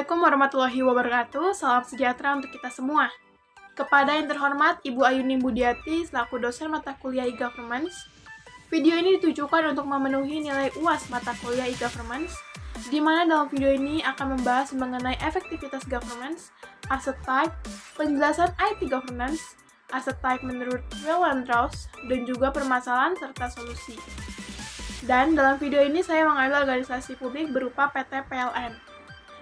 Assalamualaikum warahmatullahi wabarakatuh. Salam sejahtera untuk kita semua. Kepada yang terhormat Ibu Ayuni Budiati selaku dosen mata kuliah e-governance, video ini ditujukan untuk memenuhi nilai UAS mata kuliah e-governance, di mana dalam video ini akan membahas mengenai efektivitas governance, asset type, penjelasan IT governance, asset type menurut Will and Rouse, dan juga permasalahan serta solusi. Dan dalam video ini saya mengambil organisasi publik berupa PT PLN.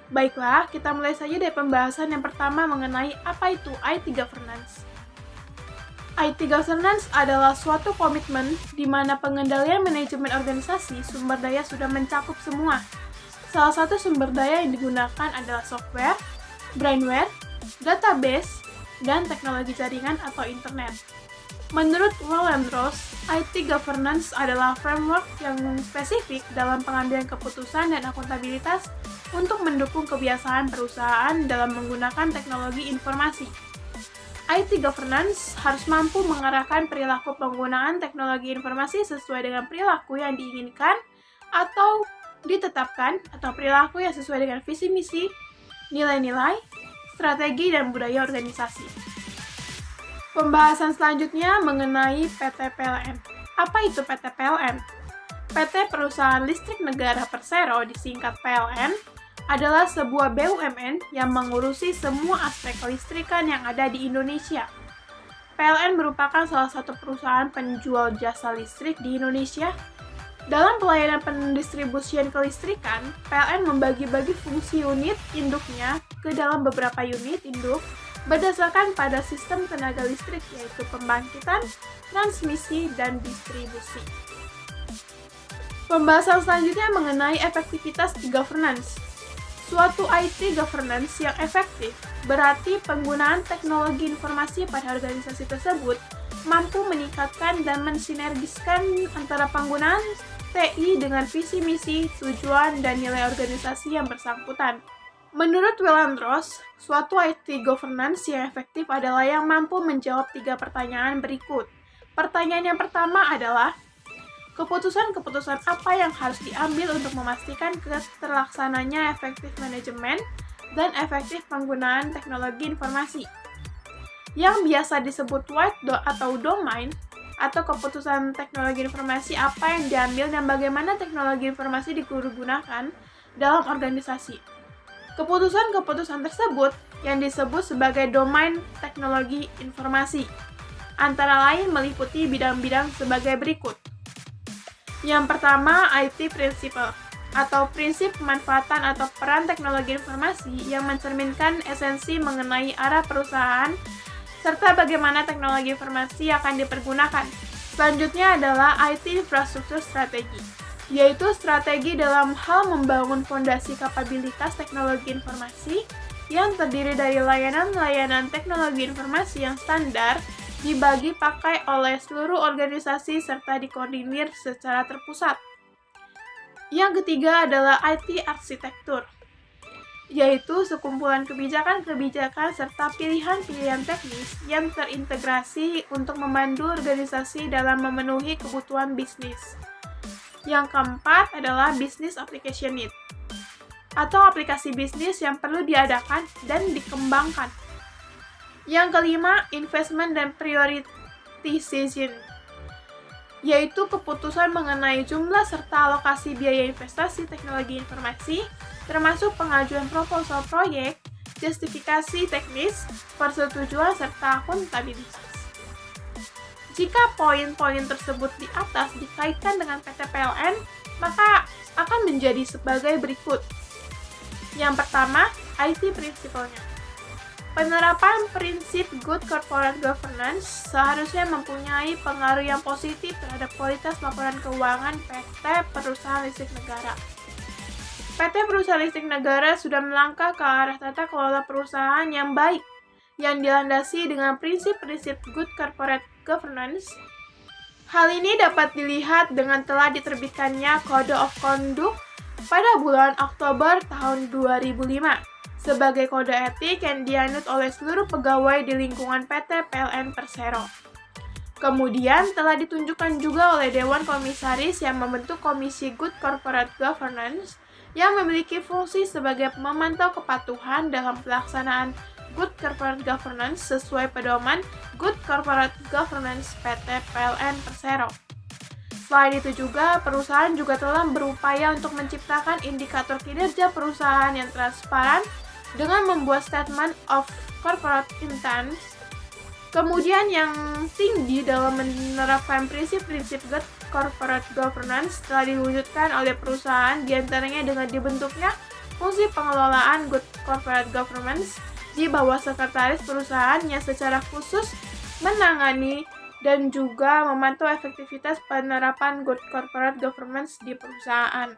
Baiklah, kita mulai saja dari pembahasan yang pertama mengenai apa itu IT governance. IT governance adalah suatu komitmen di mana pengendalian manajemen organisasi sumber daya sudah mencakup semua. Salah satu sumber daya yang digunakan adalah software, brainware, database, dan teknologi jaringan atau internet. Menurut Will and Rouse, IT governance adalah framework yang spesifik dalam pengambilan keputusan dan akuntabilitas untuk mendukung kebiasaan perusahaan dalam menggunakan teknologi informasi. IT governance harus mampu mengarahkan perilaku penggunaan teknologi informasi sesuai dengan perilaku yang diinginkan atau ditetapkan atau perilaku yang sesuai dengan visi misi, nilai-nilai, strategi, dan budaya organisasi. Pembahasan selanjutnya mengenai PT PLN. Apa itu PT PLN? PT Perusahaan Listrik Negara Persero disingkat PLN adalah sebuah BUMN yang mengurusi semua aspek kelistrikan yang ada di Indonesia. PLN merupakan salah satu perusahaan penjual jasa listrik di Indonesia. Dalam pelayanan pendistribusian kelistrikan, PLN membagi-bagi fungsi unit induknya ke dalam beberapa unit induk berdasarkan pada sistem tenaga listrik, yaitu pembangkitan, transmisi, dan distribusi. Pembahasan selanjutnya mengenai efektivitas governance. Suatu IT governance yang efektif berarti penggunaan teknologi informasi pada organisasi tersebut mampu meningkatkan dan mensinergiskan antara penggunaan TI dengan visi misi, tujuan, dan nilai organisasi yang bersangkutan. Menurut Will and Rouse, suatu IT governance yang efektif adalah yang mampu menjawab 3 pertanyaan berikut. Pertanyaan yang pertama adalah, keputusan-keputusan apa yang harus diambil untuk memastikan terlaksananya efektif manajemen dan efektif penggunaan teknologi informasi? Yang biasa disebut white atau domain, atau keputusan teknologi informasi apa yang diambil dan bagaimana teknologi informasi digunakan dalam organisasi. Keputusan-keputusan tersebut yang disebut sebagai domain teknologi informasi, antara lain meliputi bidang-bidang sebagai berikut. Yang pertama, IT Principle, atau prinsip pemanfaatan atau peran teknologi informasi yang mencerminkan esensi mengenai arah perusahaan serta bagaimana teknologi informasi akan dipergunakan. Selanjutnya adalah IT Infrastruktur Strategi, yaitu strategi dalam hal membangun fondasi kapabilitas teknologi informasi yang terdiri dari layanan-layanan teknologi informasi yang standar dibagi pakai oleh seluruh organisasi serta dikoordinir secara terpusat. Yang ketiga adalah IT arsitektur, yaitu sekumpulan kebijakan-kebijakan serta pilihan-pilihan teknis yang terintegrasi untuk memandu organisasi dalam memenuhi kebutuhan bisnis. Yang keempat adalah Business Application Need, atau aplikasi bisnis yang perlu diadakan dan dikembangkan. Yang kelima, Investment dan Prioritization, yaitu keputusan mengenai jumlah serta alokasi biaya investasi teknologi informasi, termasuk pengajuan proposal proyek, justifikasi teknis, persetujuan, serta akuntabilitas. Jika poin-poin tersebut di atas dikaitkan dengan PT PLN, maka akan menjadi sebagai berikut. Yang pertama, IT Principle-nya. Penerapan prinsip Good Corporate Governance seharusnya mempunyai pengaruh yang positif terhadap kualitas laporan keuangan PT Perusahaan Listrik Negara. PT Perusahaan Listrik Negara sudah melangkah ke arah tata kelola perusahaan yang baik, yang dilandasi dengan prinsip-prinsip Good Corporate Governance. Hal ini dapat dilihat dengan telah diterbitkannya Code of Conduct pada bulan Oktober tahun 2005 sebagai kode etik yang dianut oleh seluruh pegawai di lingkungan PT PLN Persero. Kemudian telah ditunjukkan juga oleh Dewan Komisaris yang membentuk Komisi Good Corporate Governance yang memiliki fungsi sebagai memantau kepatuhan dalam pelaksanaan Good Corporate Governance sesuai pedoman Good Corporate Governance PT PLN Persero. Selain itu juga, perusahaan juga telah berupaya untuk menciptakan indikator kinerja perusahaan yang transparan dengan membuat Statement of Corporate Intent, kemudian yang tinggi dalam menerapkan prinsip-prinsip Good Corporate Governance telah diwujudkan oleh perusahaan, diantaranya dengan dibentuknya fungsi pengelolaan Good Corporate Governance di bawah sekretaris perusahaan yang secara khusus menangani dan juga memantau efektivitas penerapan Good Corporate Governance di perusahaan.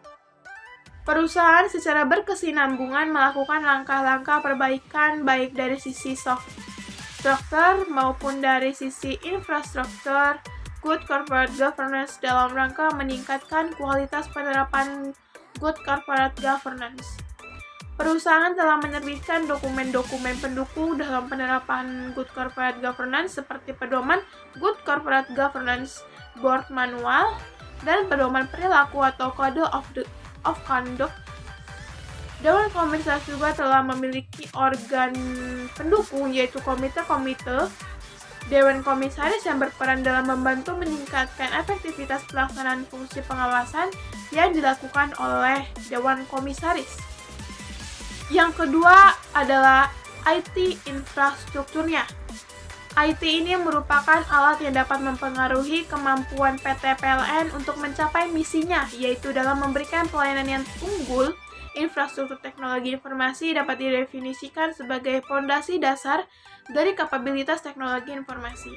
Perusahaan secara berkesinambungan melakukan langkah-langkah perbaikan baik dari sisi struktur maupun dari sisi infrastruktur Good Corporate Governance dalam rangka meningkatkan kualitas penerapan Good Corporate Governance. Perusahaan telah menerbitkan dokumen-dokumen pendukung dalam penerapan Good Corporate Governance seperti pedoman Good Corporate Governance Board Manual dan pedoman perilaku atau Code of Conduct. Dewan Komisaris juga telah memiliki organ pendukung yaitu komite-komite Dewan Komisaris yang berperan dalam membantu meningkatkan efektivitas pelaksanaan fungsi pengawasan yang dilakukan oleh Dewan Komisaris. Yang kedua adalah IT infrastrukturnya. IT ini merupakan alat yang dapat mempengaruhi kemampuan PT PLN untuk mencapai misinya, yaitu dalam memberikan pelayanan yang unggul. Infrastruktur teknologi informasi dapat didefinisikan sebagai fondasi dasar dari kapabilitas teknologi informasi.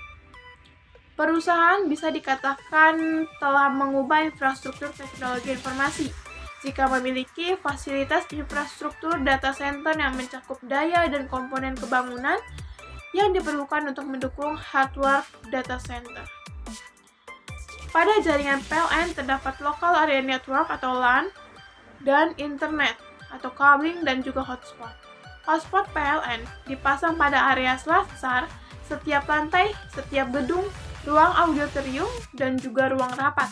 Perusahaan bisa dikatakan telah mengubah infrastruktur teknologi informasi jika memiliki fasilitas infrastruktur data center yang mencakup daya dan komponen kebangunan yang diperlukan untuk mendukung hardware data center. Pada jaringan PLN terdapat Local Area Network atau LAN dan internet atau cabling dan juga hotspot. Hotspot PLN dipasang pada area selasar, setiap lantai, setiap gedung, ruang auditorium, dan juga ruang rapat.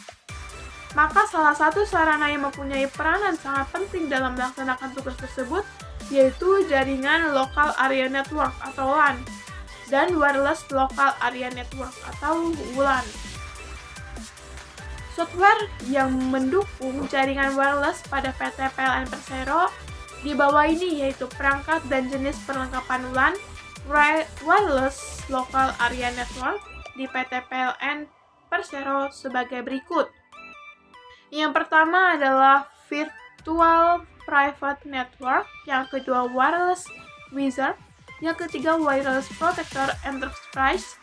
Maka salah satu sarana yang mempunyai peranan sangat penting dalam melaksanakan tugas tersebut yaitu jaringan Local Area Network atau LAN dan Wireless Local Area Network atau WLAN. Software yang mendukung jaringan wireless pada PT PLN Persero di bawah ini yaitu perangkat dan jenis perlengkapan WLAN Wireless Local Area Network di PT PLN Persero sebagai berikut. Yang pertama adalah Virtual Private Network, yang kedua Wireless Wizard, yang ketiga Wireless Protector Enterprise.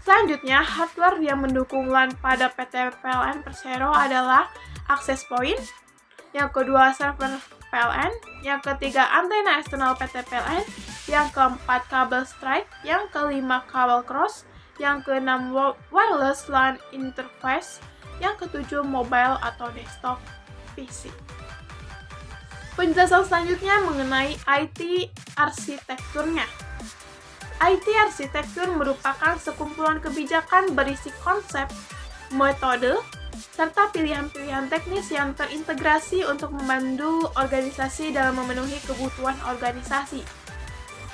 Selanjutnya, hardware yang mendukung LAN pada PT PLN Persero adalah Access Point, yang kedua server PLN, yang ketiga antena eksternal PT PLN, yang keempat kabel strike, yang kelima kabel cross, yang keenam wireless LAN interface, yang ketujuh mobile atau desktop PC. Penjelasan selanjutnya mengenai IT arsitekturnya. IT arsitektur merupakan sekumpulan kebijakan berisi konsep, metode, serta pilihan-pilihan teknis yang terintegrasi untuk membantu organisasi dalam memenuhi kebutuhan organisasi.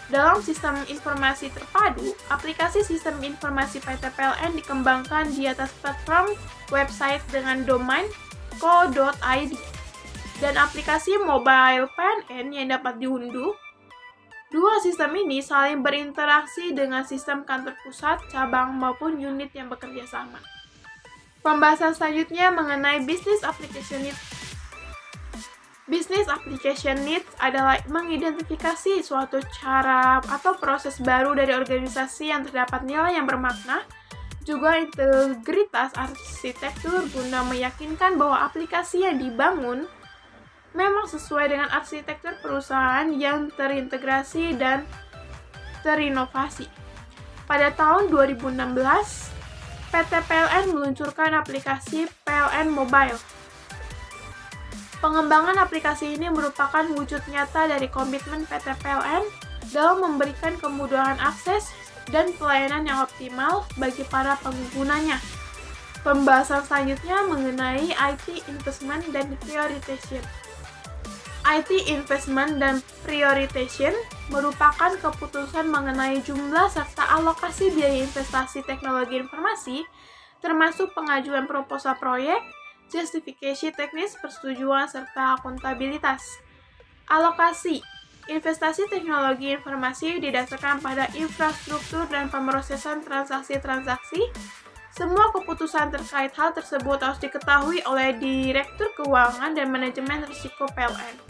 Dalam sistem informasi terpadu, aplikasi sistem informasi PT PLN dikembangkan di atas platform website dengan domain co.id dan aplikasi mobile PNN yang dapat diunduh. Dua sistem ini saling berinteraksi dengan sistem kantor pusat, cabang, maupun unit yang bekerja sama. Pembahasan selanjutnya mengenai Business Application Needs. Business Application Needs adalah mengidentifikasi suatu cara atau proses baru dari organisasi yang terdapat nilai yang bermakna, juga integritas arsitektur guna meyakinkan bahwa aplikasi yang dibangun memang sesuai dengan arsitektur perusahaan yang terintegrasi dan terinovasi. Pada tahun 2016, PT PLN meluncurkan aplikasi PLN Mobile. Pengembangan aplikasi ini merupakan wujud nyata dari komitmen PT PLN dalam memberikan kemudahan akses dan pelayanan yang optimal bagi para penggunanya. Pembahasan selanjutnya mengenai IT investment dan prioritization. IT investment dan prioritization merupakan keputusan mengenai jumlah serta alokasi biaya investasi teknologi informasi, termasuk pengajuan proposal proyek, justifikasi teknis, persetujuan, serta akuntabilitas. Alokasi investasi teknologi informasi didasarkan pada infrastruktur dan pemrosesan transaksi-transaksi. Semua keputusan terkait hal tersebut harus diketahui oleh Direktur Keuangan dan Manajemen Risiko PLN.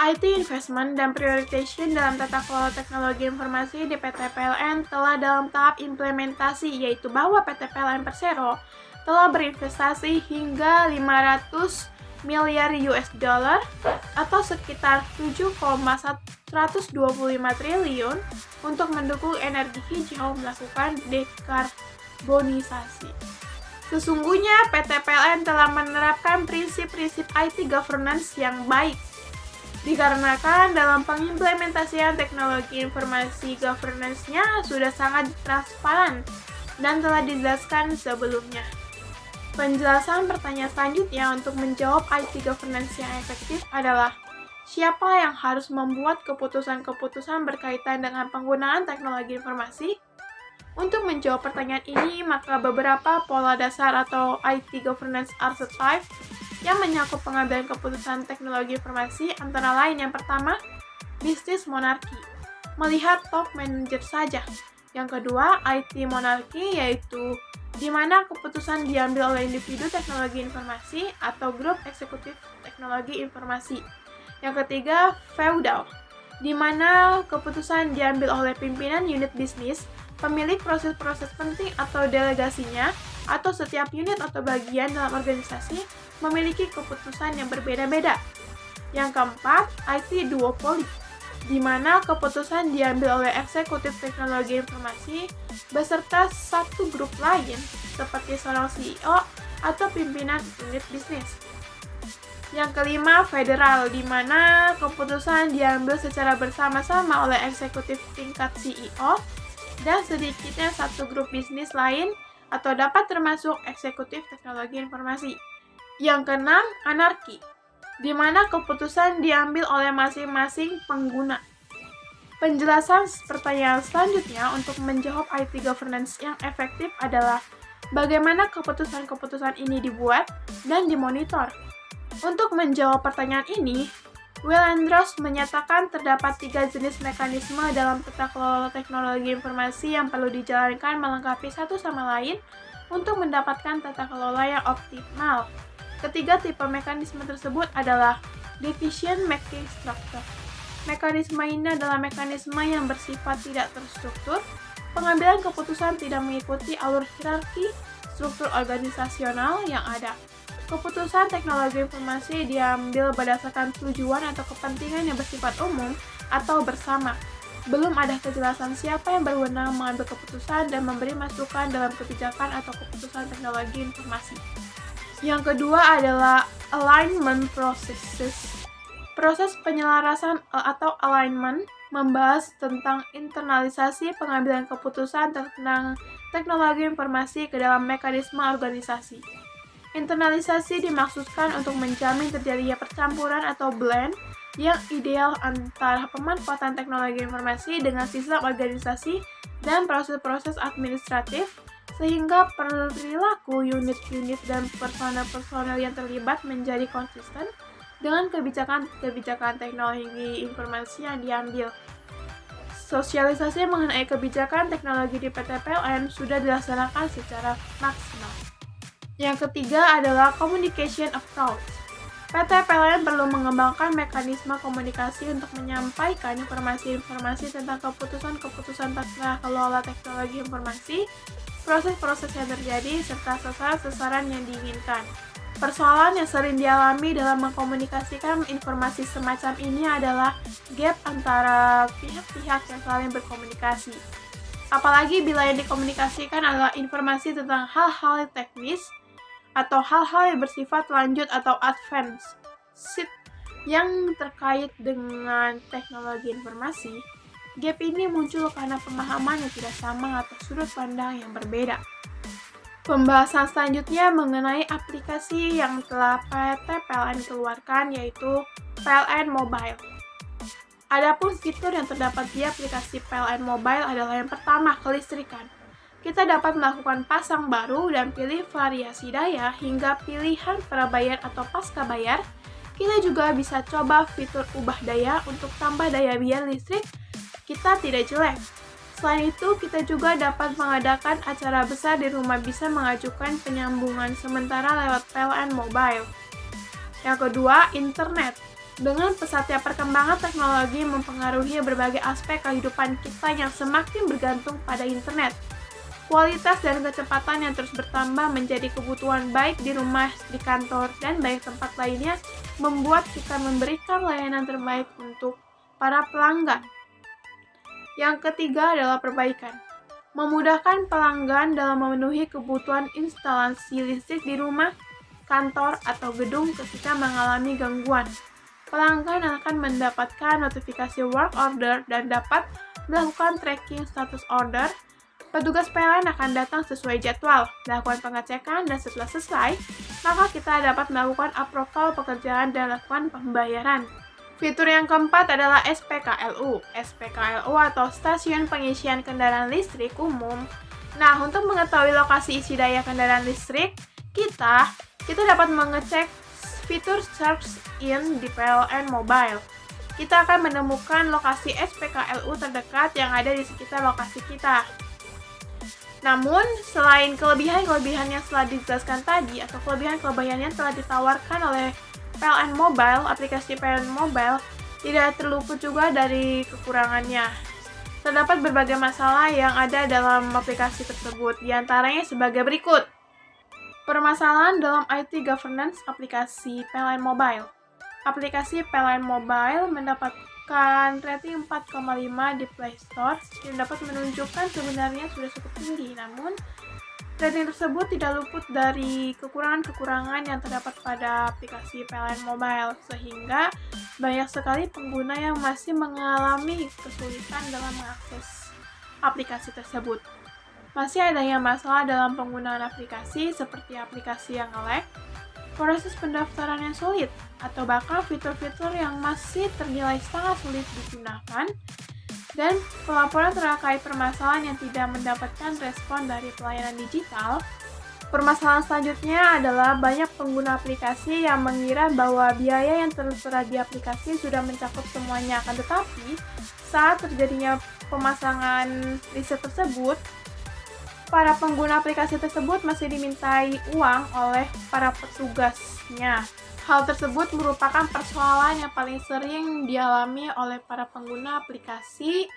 IT investment dan prioritization dalam tata kelola teknologi informasi di PT PLN telah dalam tahap implementasi, yaitu bahwa PT PLN Persero telah berinvestasi hingga 500 miliar US dollar atau sekitar 7,125 triliun untuk mendukung energi hijau melakukan dekarbonisasi. Sesungguhnya PT PLN telah menerapkan prinsip-prinsip IT governance yang baik, dikarenakan dalam pengimplementasian teknologi informasi governance-nya sudah sangat transparan dan telah dijelaskan sebelumnya. Penjelasan pertanyaan selanjutnya untuk menjawab IT governance yang efektif adalah siapa yang harus membuat keputusan-keputusan berkaitan dengan penggunaan teknologi informasi? Untuk menjawab pertanyaan ini, maka beberapa pola dasar atau IT governance archetype yang menyangkut pengambilan keputusan teknologi informasi antara lain yang pertama, bisnis monarki, melihat top manager saja. Yang kedua, IT monarki, yaitu di mana keputusan diambil oleh individu teknologi informasi atau grup eksekutif teknologi informasi. Yang ketiga, feudal, di mana keputusan diambil oleh pimpinan unit bisnis, pemilik proses-proses penting atau delegasinya, atau setiap unit atau bagian dalam organisasi memiliki keputusan yang berbeda-beda. Yang keempat, IT duopoly, di mana keputusan diambil oleh eksekutif teknologi informasi beserta satu grup lain seperti seorang CEO atau pimpinan unit bisnis. Yang kelima, federal, di mana keputusan diambil secara bersama-sama oleh eksekutif tingkat CEO dan sedikitnya satu grup bisnis lain atau dapat termasuk eksekutif teknologi informasi. Yang keenam, anarki, di mana keputusan diambil oleh masing-masing pengguna. Penjelasan pertanyaan selanjutnya untuk menjawab IT governance yang efektif adalah bagaimana keputusan-keputusan ini dibuat dan dimonitor. Untuk menjawab pertanyaan ini, Will&Ross menyatakan terdapat 3 jenis mekanisme dalam tata kelola teknologi informasi yang perlu dijalankan melengkapi satu sama lain untuk mendapatkan tata kelola yang optimal. Ketiga tipe mekanisme tersebut adalah decision making structure. Mekanisme ini adalah mekanisme yang bersifat tidak terstruktur. Pengambilan keputusan tidak mengikuti alur hierarki struktur organisasional yang ada. Keputusan teknologi informasi diambil berdasarkan tujuan atau kepentingan yang bersifat umum atau bersama. Belum ada kejelasan siapa yang berwenang mengambil keputusan dan memberi masukan dalam kebijakan atau keputusan teknologi informasi. Yang kedua adalah alignment processes. Proses penyelarasan atau alignment membahas tentang internalisasi pengambilan keputusan tentang teknologi informasi ke dalam mekanisme organisasi. Internalisasi dimaksudkan untuk menjamin terjadinya percampuran atau blend yang ideal antara pemanfaatan teknologi informasi dengan sistem organisasi dan proses-proses administratif, sehingga perilaku unit-unit dan personel-personel yang terlibat menjadi konsisten dengan kebijakan-kebijakan teknologi informasi yang diambil. Sosialisasi mengenai kebijakan teknologi di PT PLN sudah dilaksanakan secara maksimal. Yang ketiga adalah communication approach. PT PLN perlu mengembangkan mekanisme komunikasi untuk menyampaikan informasi-informasi tentang keputusan-keputusan tata kelola teknologi informasi, proses-proses yang terjadi, serta sasaran-sasaran yang diinginkan. Persoalan yang sering dialami dalam mengkomunikasikan informasi semacam ini adalah gap antara pihak-pihak yang saling berkomunikasi. Apalagi bila yang dikomunikasikan adalah informasi tentang hal-hal teknis atau hal-hal yang bersifat lanjut atau advanced yang terkait dengan teknologi informasi. Gap ini muncul karena pemahaman yang tidak sama atau sudut pandang yang berbeda. Pembahasan selanjutnya mengenai aplikasi yang telah PT PLN keluarkan, yaitu PLN Mobile. Adapun fitur yang terdapat di aplikasi PLN Mobile adalah yang pertama, kelistrikan. Kita dapat melakukan pasang baru dan pilih variasi daya hingga pilihan prabayar atau pasca bayar. Kita juga bisa coba fitur ubah daya untuk tambah daya biar listrik kita tidak jelek. Selain itu, kita juga dapat mengadakan acara besar di rumah, bisa mengajukan penyambungan sementara lewat PLN Mobile. Yang kedua, internet. Dengan pesatnya perkembangan teknologi mempengaruhi berbagai aspek kehidupan kita yang semakin bergantung pada internet. Kualitas dan kecepatan yang terus bertambah menjadi kebutuhan baik di rumah, di kantor, dan banyak tempat lainnya, membuat kita memberikan layanan terbaik untuk para pelanggan. Yang ketiga adalah perbaikan. Memudahkan pelanggan dalam memenuhi kebutuhan instalasi listrik di rumah, kantor, atau gedung ketika mengalami gangguan. Pelanggan akan mendapatkan notifikasi work order dan dapat melakukan tracking status order. Petugas PLN akan datang sesuai jadwal, melakukan pengecekan, dan setelah selesai, maka kita dapat melakukan approval pekerjaan dan lakukan pembayaran. Fitur yang keempat adalah SPKLU. SPKLU atau Stasiun Pengisian Kendaraan Listrik Umum. Nah, untuk mengetahui lokasi isi daya kendaraan listrik, kita dapat mengecek fitur Search In di PLN Mobile. Kita akan menemukan lokasi SPKLU terdekat yang ada di sekitar lokasi kita. Namun, selain kelebihan-kelebihan yang telah dijelaskan tadi, atau kelebihan-kelebihan yang telah ditawarkan oleh PLN Mobile, aplikasi PLN Mobile, tidak terluput juga dari kekurangannya. Terdapat berbagai masalah yang ada dalam aplikasi tersebut, diantaranya sebagai berikut. Permasalahan dalam IT governance aplikasi PLN Mobile. Aplikasi PLN Mobile mendapatkan rating 4,5 di Play Store yang dapat menunjukkan sebenarnya sudah cukup tinggi, namun rating tersebut tidak luput dari kekurangan-kekurangan yang terdapat pada aplikasi PLN Mobile, sehingga banyak sekali pengguna yang masih mengalami kesulitan dalam mengakses aplikasi tersebut. Masih adanya masalah dalam penggunaan aplikasi seperti aplikasi yang nge-lag, proses pendaftaran yang sulit, atau bahkan fitur-fitur yang masih ternilai sangat sulit digunakan, dan pelaporan terkait permasalahan yang tidak mendapatkan respon dari pelayanan digital. Permasalahan selanjutnya adalah banyak pengguna aplikasi yang mengira bahwa biaya yang tertera di aplikasi sudah mencakup semuanya, akan tetapi saat terjadinya pemasangan riset tersebut, para pengguna aplikasi tersebut masih dimintai uang oleh para petugasnya. Hal tersebut merupakan persoalan yang paling sering dialami oleh para pengguna aplikasi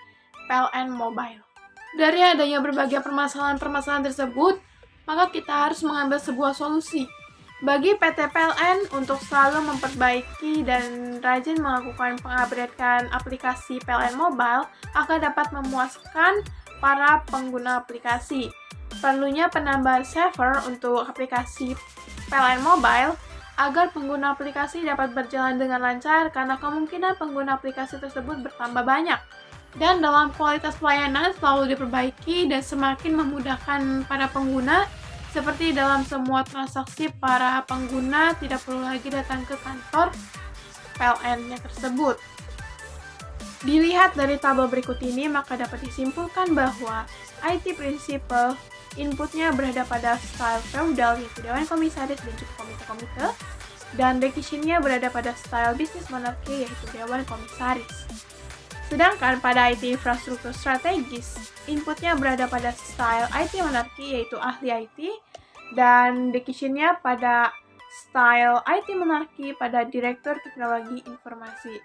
PLN Mobile. Dari adanya berbagai permasalahan-permasalahan tersebut, maka kita harus mengambil sebuah solusi. Bagi PT PLN untuk selalu memperbaiki dan rajin melakukan pengupgradean aplikasi PLN Mobile agar dapat memuaskan para pengguna aplikasi. Perlunya penambahan server untuk aplikasi PLN Mobile agar pengguna aplikasi dapat berjalan dengan lancar karena kemungkinan pengguna aplikasi tersebut bertambah banyak. Dan dalam kualitas pelayanan selalu diperbaiki dan semakin memudahkan para pengguna, seperti dalam semua transaksi para pengguna tidak perlu lagi datang ke kantor PLN-nya tersebut. Dilihat dari tabel berikut ini, maka dapat disimpulkan bahwa IT Principle inputnya berada pada style feudal, yaitu Dewan Komisaris dan juga komite-komite, dan decision-nya berada pada style bisnis monarki, yaitu Dewan Komisaris. Sedangkan pada IT infrastruktur strategis, inputnya berada pada style IT monarki, yaitu ahli IT, dan decision-nya pada style IT monarki pada Direktur Teknologi Informasi.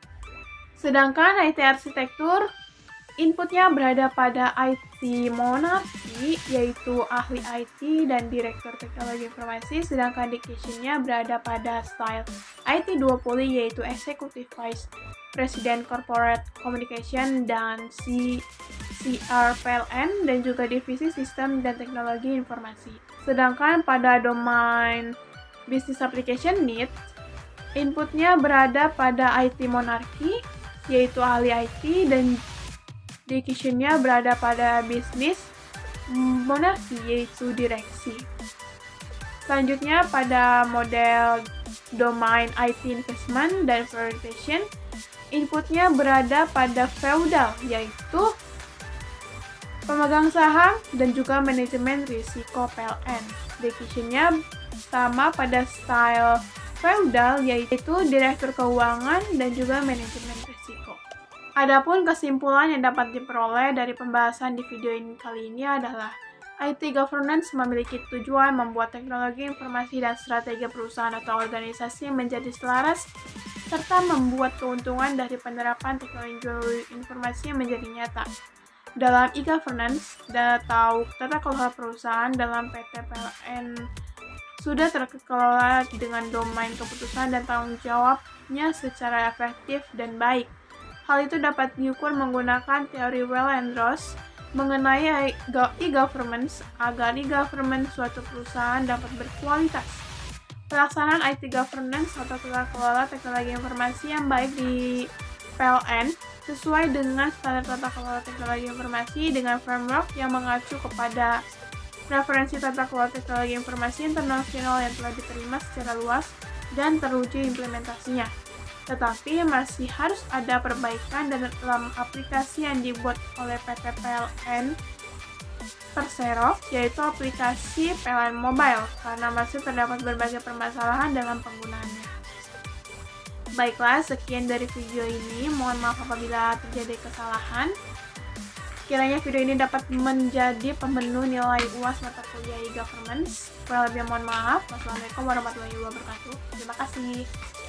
Sedangkan IT arsitektur, inputnya berada pada IT monarki, yaitu ahli IT dan Direktur Teknologi Informasi, sedangkan decision-nya berada pada style IT duopoly, yaitu Executive Vice President Corporate Communication dan CR PLN, dan juga Divisi Sistem dan Teknologi Informasi. Sedangkan pada domain Business Application Needs, inputnya berada pada IT monarki, yaitu ahli IT, dan decision-nya berada pada bisnis monarki, yaitu direksi. Selanjutnya pada model domain IT investment dan prioritization. Inputnya berada pada feudal, yaitu pemegang saham dan juga manajemen risiko PLN. Decision-nya sama pada style feudal, yaitu direktur keuangan dan juga manajemen risiko. Adapun kesimpulan yang dapat diperoleh dari pembahasan di video ini kali ini adalah IT governance memiliki tujuan membuat teknologi informasi dan strategi perusahaan atau organisasi menjadi selaras serta membuat keuntungan dari penerapan teknologi informasi menjadi nyata. Dalam e-governance, atau tata kelola perusahaan dalam PT PLN sudah terkelola dengan domain keputusan dan tanggung jawabnya secara efektif dan baik. Hal itu dapat diukur menggunakan teori Weil and Ross mengenai e-governance agar e-governance suatu perusahaan dapat berkualitas. Pelaksanaan IT governance atau tata kelola teknologi informasi yang baik di PLN sesuai dengan standar tata kelola teknologi informasi dengan framework yang mengacu kepada referensi tata kelola teknologi informasi internasional yang telah diterima secara luas dan teruji implementasinya. Tetapi masih harus ada perbaikan dalam aplikasi yang dibuat oleh PT PLN Persero, yaitu aplikasi PLN Mobile, karena masih terdapat berbagai permasalahan dalam penggunaannya. Baiklah, sekian dari video ini. Mohon maaf apabila terjadi kesalahan. Kiranya video ini dapat menjadi pemenuh nilai UAS mata kuliah e-governance. Kurang lebih mohon maaf. Wassalamualaikum warahmatullahi wabarakatuh. Terima kasih.